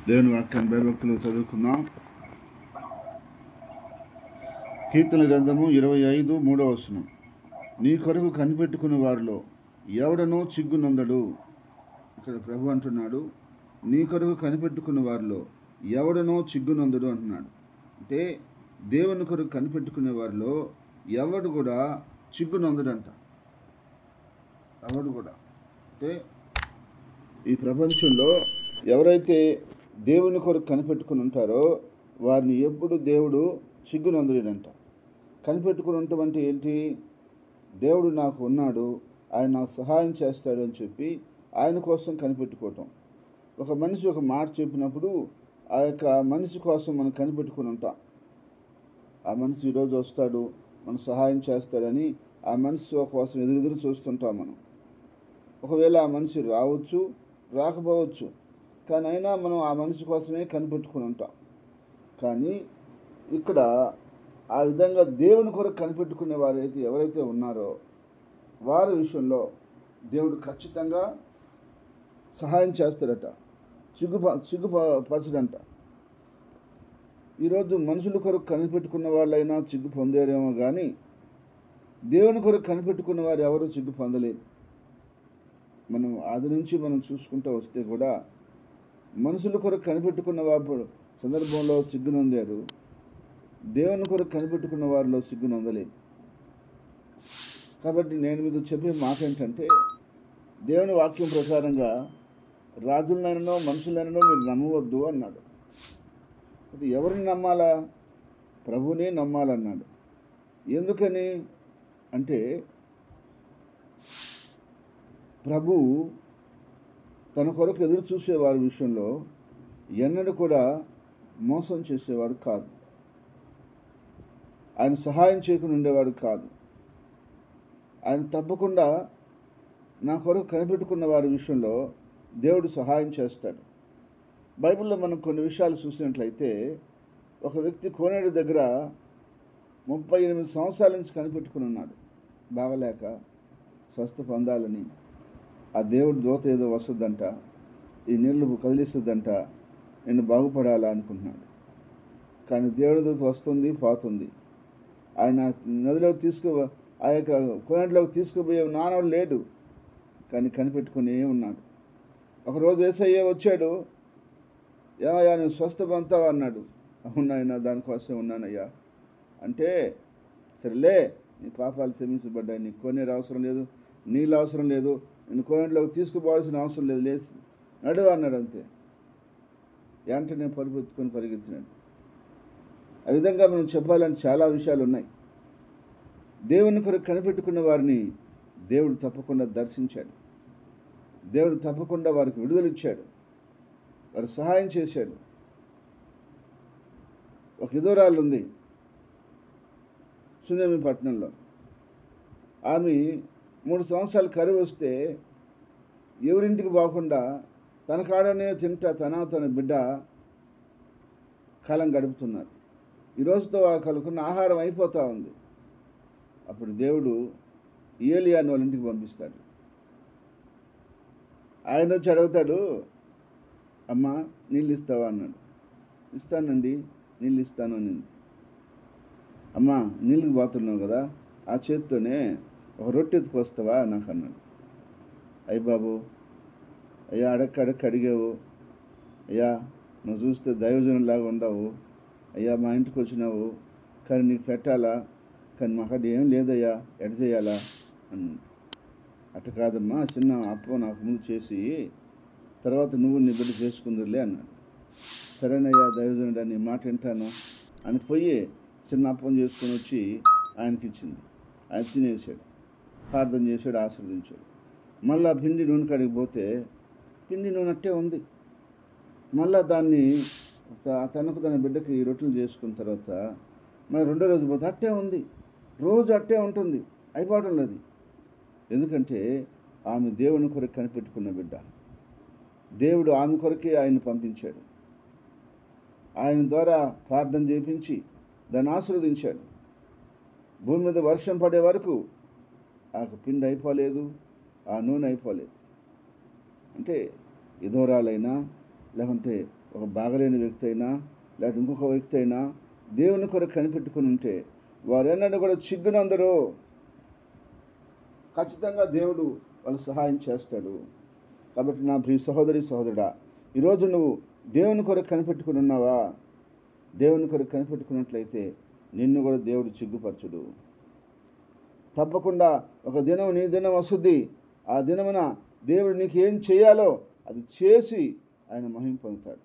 దేవుని వాక్యాన్ని భయభక్తులు చదువుకుందాం. కీర్తన గ్రంథము 25:3. నీ కొరకు కనిపెట్టుకున్న వారిలో ఎవడనో చిగ్గునందడు. ఇక్కడ ప్రభు అంటున్నాడు, నీ కొరకు కనిపెట్టుకున్న వారిలో ఎవడనో చిగ్గునందడు అంటున్నాడు. అంటే దేవుని కొరకు కనిపెట్టుకునే వారిలో ఎవడు కూడా చిగ్గునందడంట. ఎవడు కూడా అంటే ఈ ప్రపంచంలో ఎవరైతే దేవుని కొరకు కనిపెట్టుకుని ఉంటారో వారిని ఎప్పుడు దేవుడు సిగ్గునందుడంట. కనిపెట్టుకుని ఉండటం అంటే ఏంటి? దేవుడు నాకు ఉన్నాడు, ఆయన నాకు సహాయం చేస్తాడు అని చెప్పి ఆయన కోసం కనిపెట్టుకోవటం. ఒక మనిషి ఒక మాట చెప్పినప్పుడు ఆ యొక్క మనిషి కోసం మనం కనిపెట్టుకుని ఉంటాం. ఆ మనిషి ఈరోజు వస్తాడు, మన సహాయం చేస్తాడని ఆ మనిషి కోసం ఎదురు చూస్తుంటాం మనం. ఒకవేళ ఆ మనిషి రావచ్చు, రాకపోవచ్చు, కానీ అయినా మనం ఆ మనిషి కోసమే కనిపెట్టుకుని ఉంటాం. కానీ ఇక్కడ ఆ విధంగా దేవుని కొరకు కనిపెట్టుకునే వారైతే ఎవరైతే ఉన్నారో వారి విషయంలో దేవుడు ఖచ్చితంగా సహాయం చేస్తాడట, సిగ్గుపరచడంట. ఈరోజు మనుషుల కొరకు కనిపెట్టుకున్న వాళ్ళైనా సిగ్గు పొందారేమో కానీ దేవుని కొరకు కనిపెట్టుకున్న వారు ఎవరు సిగ్గు పొందలేదు. మనం ఆది నుంచి మనం చూసుకుంటూ వస్తే కూడా మనుషుల కొరకు కనిపెట్టుకున్న వారు సందర్భంలో సిగ్గునొందారు, దేవుని కొరకు కనిపెట్టుకున్న వారిలో సిగ్గునొందలేదు. కాబట్టి నేను మీకు చెప్పే మాట ఏంటంటే, దేవుని వాక్యం ప్రకారంగా రాజులనైనా మనుషులైనా మీరు నమ్మవద్దు అన్నాడు. అది ఎవరిని నమ్మాలా? ప్రభువునే నమ్మాలన్నాడు. ఎందుకని అంటే ప్రభువు తన కొరకు ఎదురు చూసేవారి విషయంలో ఎన్నడూ కూడా మోసం చేసేవాడు కాదు, ఆయన సహాయం చేయకుండా ఉండేవాడు కాదు. ఆయన తప్పకుండా నా కొరకు కనిపెట్టుకున్న వారి విషయంలో దేవుడు సహాయం చేస్తాడు. బైబిల్లో మనం కొన్ని విషయాలు చూసినట్లయితే, ఒక వ్యక్తి కోనేరు దగ్గర 38 సంవత్సరాల నుంచి కనిపెట్టుకుని ఉన్నాడు. బాగలేక స్వస్థ పొందాలని, ఆ దేవుడి దూత ఏదో వస్తుందంట, ఈ నీళ్లు కదిలిస్తుందంట, నేను బాగుపడాలా అనుకుంటున్నాడు. కానీ దేవుడి దూత వస్తుంది, పోతుంది. ఆయన నదిలోకి ఆ యొక్క కోనేటిలోకి తీసుకుపోయే నానవుడు లేడు, కానీ కనిపెట్టుకుని ఉన్నాడు. ఒకరోజు యేసయ్య వచ్చాడు, ఏమయ్యా నువ్వు స్వస్థ పొందుతావా అన్నాడు. అవునాయన, దానికోసం ఉన్నానయ్యా అంటే, సరేలే నీ పాపాలు క్షమించబడ్డాయి, నీకు కోనేరు అవసరం లేదు, నీళ్ళు అవసరం లేదు, నేను కోనేటిలోకి తీసుకుపోవాల్సిన అవసరం లేదు, లేచి నడువు అన్నాడు. అంతే, వెంటనే పరుగెత్తుకొని పరిగెత్తినాడు. ఆ విధంగా మనం చెప్పాలని చాలా విషయాలు ఉన్నాయి. దేవుని కొరకు కనిపెట్టుకున్న వారిని దేవుడు తప్పకుండా దర్శించాడు, దేవుడు తప్పకుండా వారికి విడుదలిచ్చాడు, వారికి సహాయం చేశాడు. ఒక విధవరాలు ఉంది సునేమి పట్టణంలో. ఆమె 3 సంవత్సరాలు కరువు వస్తే ఎవరింటికి పోకుండా తన కాడనే తింటా తన బిడ్డ కాలం గడుపుతున్నారు. ఈరోజుతో వాళ్ళకున్న ఆహారం అయిపోతూ ఉంది. అప్పుడు దేవుడు ఏలియాని వాళ్ళ ఇంటికి పంపిస్తాడు. ఆయన వచ్చి అడుగుతాడు, అమ్మ నీళ్ళు ఇస్తావా అన్నాడు. ఇస్తానండి, నీళ్ళు ఇస్తాను అనింది. అమ్మ నీళ్ళకి పోతున్నావు కదా, ఆ చేత్తోనే ఒక రొట్టె ఎత్తుకొస్తావా నాకు అన్నాడు. అయ్య బాబు, అయ్యా అడక్క అడిగావు, అయ్యా నువ్వు చూస్తే దైవజనులాగా ఉండవు, అయ్యా మా ఇంటికి వచ్చినావు, కానీ నీకు పెట్టాలా, కానీ మాకు అది ఏం లేదయ్యా, ఎడ చేయాలా అని. అట్ట కాదమ్మా, చిన్న అప్పం నాకు ముందు చేసి తర్వాత నువ్వు నీ బిడ్డ చేసుకుందురులే అన్నాడు. సరేనయ్యా దైవజనుడా, నీ మాట వింటాను అని పోయి చిన్న అప్పం చేసుకొని వచ్చి ఆయనకి ఇచ్చింది. ఆయన తినేసాడు, ప్రార్థన చేశాడు, ఆశీర్వదించాడు. మళ్ళా పిండి నూనె కాడికి పోతే పిండి నూనె అట్టే ఉంది. మళ్ళా దాన్ని తనకు తన బిడ్డకి రొట్టెలు చేసుకున్న తర్వాత మరి 2వ రోజు పోతే అట్టే ఉంది. రోజు అట్టే ఉంటుంది, అయిపోవటం లేదు. ఎందుకంటే ఆమె దేవుని కొరకు కనిపెట్టుకున్న బిడ్డ. దేవుడు ఆమె కొరకే ఆయన్ని పంపించాడు. ఆయన ద్వారా ప్రార్థన చేయించి దాన్ని ఆశీర్వదించాడు. భూమి మీద వర్షం పడే వరకు ఆ పిండి అయిపోలేదు, ఆ నూనె అయిపోలేదు. అంటే విధవరాలైనా లేకుంటే ఒక బాగలేని వ్యక్తి అయినా లేకపోతే ఇంకొక వ్యక్తి అయినా దేవుని కొరకు కనిపెట్టుకుని ఉంటే వారు ఎన్నడూ కూడా చిగ్గునందరూ. ఖచ్చితంగా దేవుడు వాళ్ళు సహాయం చేస్తాడు. కాబట్టి నా ప్రియ సహోదరి సహోదరుడా, ఈరోజు నువ్వు దేవుని కొరకు కనిపెట్టుకుని ఉన్నావా? దేవుని కొరకు కనిపెట్టుకున్నట్లయితే నిన్ను కూడా దేవుడు చిగ్గుపరచుడు. తప్పకుండా ఒక దినం నీ దినం వస్తుంది. ఆ దినమున దేవుడు నీకు ఏం చేయాలో అది చేసి ఆయన మహిమ పొందుతాడు.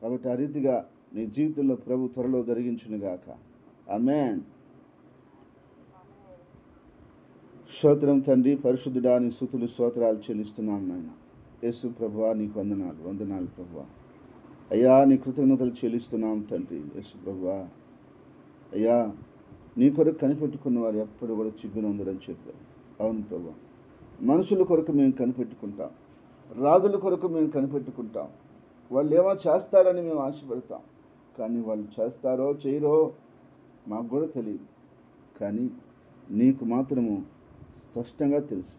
కాబట్టి ఆ రీతిగా నీ జీవితంలో ప్రభు త్వరలో జరిగించునుగాక. ఆమేన్. స్తోత్రం తండ్రి, పరిశుద్ధుడా, నీ స్తుతులు స్తోత్రాలు చెల్లిస్తున్నాం నాయన. యేసు ప్రభువా, నీకు వందనాలు ప్రభువా. అయ్యా, నీ కృతజ్ఞతలు చెల్లిస్తున్నాం తండ్రి. యేసు ప్రభువా, అయ్యా, నీ కొరకు కనిపెట్టుకున్న వారు ఎప్పుడు కూడా చిగ్గునందురని చెప్పారు. అవును ప్రభువా, మనుషుల కొరకు మేము కనిపెట్టుకుంటాం, రాజుల కొరకు మేము కనిపెట్టుకుంటాం. వాళ్ళు ఏమో చేస్తారని మేము ఆశపడతాం, కానీ వాళ్ళు చేస్తారో చేయరో మాకు కూడా తెలియదు. కానీ నీకు మాత్రము స్పష్టంగా తెలుసు.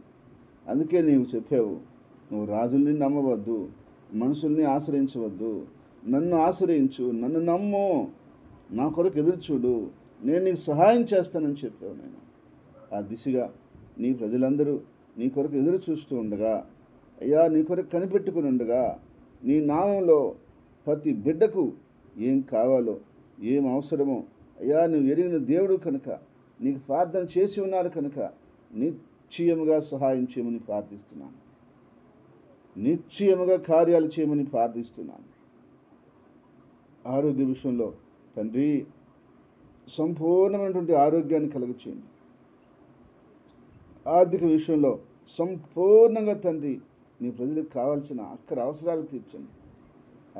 అందుకే నీవు చెప్పావు, నువ్వు రాజుల్ని నమ్మవద్దు, మనుషుల్ని ఆశ్రయించవద్దు, నన్ను ఆశ్రయించు, నన్ను నమ్ము, నా కొరకు ఎదురు చూడు, నేను నీకు సహాయం చేస్తానని చెప్పావు. నేను ఆ దిశగా నీ ప్రజలందరూ నీ కొరకు ఎదురు చూస్తూ ఉండగా, అయ్యా, నీ కొరకు కనిపెట్టుకుని ఉండగా, నీ నామంలో ప్రతి బిడ్డకు ఏం కావాలో, ఏం అవసరమో, అయ్యా, నువ్వు ఎరిగిన దేవుడు కనుక, నీకు ప్రార్థన చేసి ఉన్నారు కనుక నిశ్చయముగా సహాయం చేయమని ప్రార్థిస్తున్నాను. నిశ్చయముగా కార్యాలు చేయమని ప్రార్థిస్తున్నాను. ఆరోగ్య విషయంలో తండ్రి సంపూర్ణమైనటువంటి ఆరోగ్యాన్ని కలుగచేయండి. ఆర్థిక విషయంలో సంపూర్ణంగా తండ్రి నీ ప్రజలకు కావాల్సిన అక్కర అవసరాలు తీర్చండి.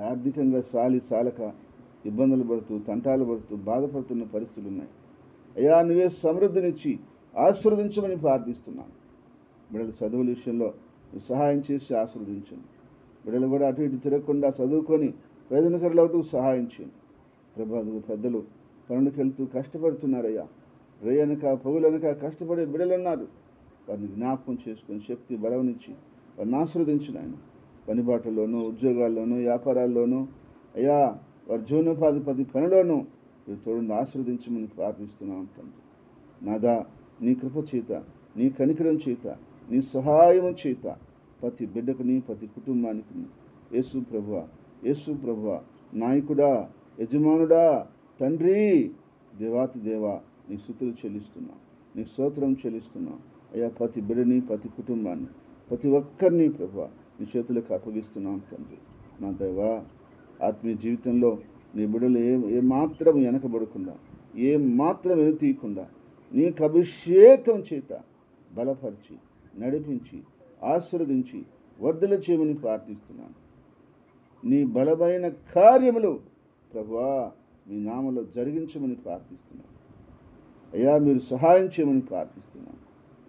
ఆర్థికంగా సాలక ఇబ్బందులు పడుతూ, తంటాలు పడుతూ, బాధపడుతున్న పరిస్థితులు ఉన్నాయి. అయ్యా, నువ్వే సమృద్ధినిచ్చి ఆశీర్వదించమని ప్రార్థిస్తున్నాను. బిడ్డల చదువుల విషయంలో సహాయం చేసి ఆశీర్వదించండి. బిడ్డలు కూడా అటు ఇటు తిరగకుండా చదువుకొని ప్రయోజనకరులవుతూ సహాయం చేయండి. ప్రభా, పెద్దలు పనులకు వెళ్తూ కష్టపడుతున్నారయ్యా. రేయనక పగులనక కష్టపడే బిడ్డలు ఉన్నారు. వారిని జ్ఞాపకం చేసుకొని శక్తి బలవనిచ్చి వారిని ఆశీర్వదించిన ఆయన. పనిబాటల్లోనూ, ఉద్యోగాల్లోనూ, వ్యాపారాల్లోనూ, అయ్యా, వారి జీవనోపాధి పనిలోనూ తోడుని ఆశీర్వదించమని ప్రార్థిస్తున్నాం తండ్రి. నాదా, నీ కృప చేత, నీ కనికరం చేత, నీ సహాయం చేత ప్రతి బిడ్డకుని, ప్రతి కుటుంబానికి యేసు ప్రభువా, నాయకుడా, యజమానుడా, తండ్రి, దేవాతి దేవా, నీ స్తుతులు చెల్లిస్తున్నాం, నీ స్తోత్రం చెల్లిస్తున్నాం. అయ్యా, ప్రతి బిడ్డని, ప్రతి కుటుంబాన్ని, ప్రతి ఒక్కరిని ప్రభువా నీ చేతులకు అప్పగిస్తున్నాం తండ్రి. నా దేవా, ఆత్మీయ జీవితంలో నీ బిడ్డలు ఏమాత్రం వెనకబడకుండా, ఏమాత్రం వెనుతీయకుండా నీకు అభిషేకం చేత బలపరిచి, నడిపించి, ఆశీర్వదించి వర్ధల చేయమని ప్రార్థిస్తున్నాను. నీ బలమైన కార్యములు ప్రభువా మీ నామలో జరిగించమని ప్రార్థిస్తున్నాను. అయ్యా, మీరు సహాయం చేయమని ప్రార్థిస్తున్నాను.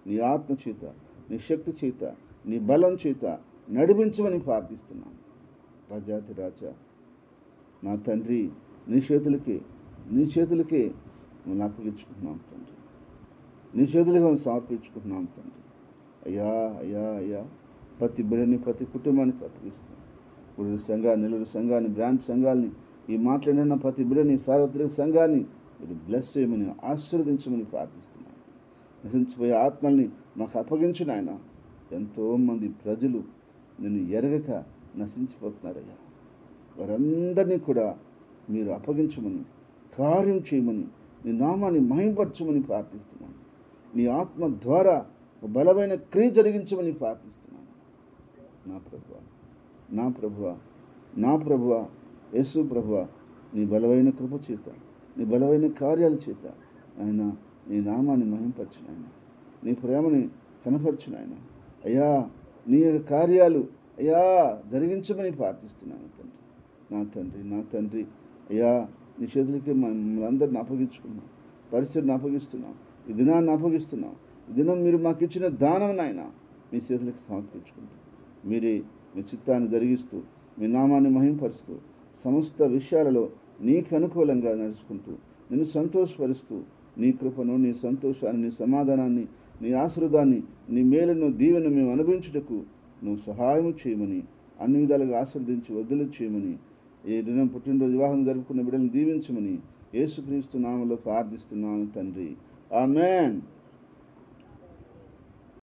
నీ ఆత్మ చేత, నీ శక్తి చేత, నీ బలం చేత నడిపించమని ప్రార్థిస్తున్నాను. రాజాతి రాజా, నా తండ్రి, నీ చేతులకే మనం అప్పగించుకుంటున్నాం తండ్రి. నీ చేతులకి మనం సమర్పించుకుంటున్నాం తండ్రి. అయ్యా, ప్రతి బిడ్డని, ప్రతి కుటుంబానికి అప్పగిస్తున్నాం. గుడి సంఘాన్ని, నెల్లూరు సంఘాన్ని, బ్రాంచ్ సంఘాలని, ఈ మాట్లాడిన ప్రతి బిడ్డని, సార్వత్రిక సంఘాన్ని మీరు బ్లెస్ చేయమని, ఆశీర్వదించమని ప్రార్థిస్తున్నాను. నశించిపోయే ఆత్మల్ని మాకు అప్పగించిన ఆయన. ఎంతోమంది ప్రజలు నిన్ను ఎరగక నశించిపోతున్నారయ్యా. వారందరినీ కూడా మీరు అప్పగించమని, కార్యం చేయమని, నీ నామాన్ని మహిమపరచమని ప్రార్థిస్తున్నాను. నీ ఆత్మ ద్వారా ఒక బలమైన క్రియ జరిగించమని ప్రార్థిస్తున్నాను. నా ప్రభువా, యేసు ప్రభువా, నీ బలమైన కృప చేత, నీ బలమైన కార్యాల చేత ఆయన నీ నామాన్ని మహిమపరచిన ఆయన, నీ ప్రేమని కనపరచిన ఆయన. అయ్యా, నీ కార్యాలు అయ్యా జరిగించమని ప్రార్థిస్తున్నాను తండ్రి. నా తండ్రి, అయ్యా, నీ చేతులకి మమ్మల్ని అందరిని అప్పగించుకున్నాం, పరిస్థితిని అప్పగిస్తున్నాం, ఈ దినాన్ని అప్పగిస్తున్నాం. ఈ దినం మీరు మాకు ఇచ్చిన దానం నాయన మీ చేతులకి సమర్పించుకుంటాం. మీరే మీ చిత్తాన్ని జరిగిస్తూ, మీ నామాన్ని మహిమపరుస్తూ, సమస్త విషయాలలో నీకు అనుకూలంగా నడుచుకుంటూ, నిన్ను సంతోషపరుస్తూ, నీ కృపను, నీ సంతోషాన్ని, నీ సమాధానాన్ని, నీ ఆశీర్వాదాన్ని, నీ మేలును, దీవెను మేము అనుభవించుటకు నువ్వు సహాయం చేయమని అన్ని విధాలుగా ఆశీర్వదించి వదిలి చేయమని, ఈ దినం పుట్టినరోజు వివాహం జరుపుకున్న బిడ్డలను దీవించమని యేసుక్రీస్తు నామములో ప్రార్థిస్తున్నాను తండ్రి. ఆమేన్.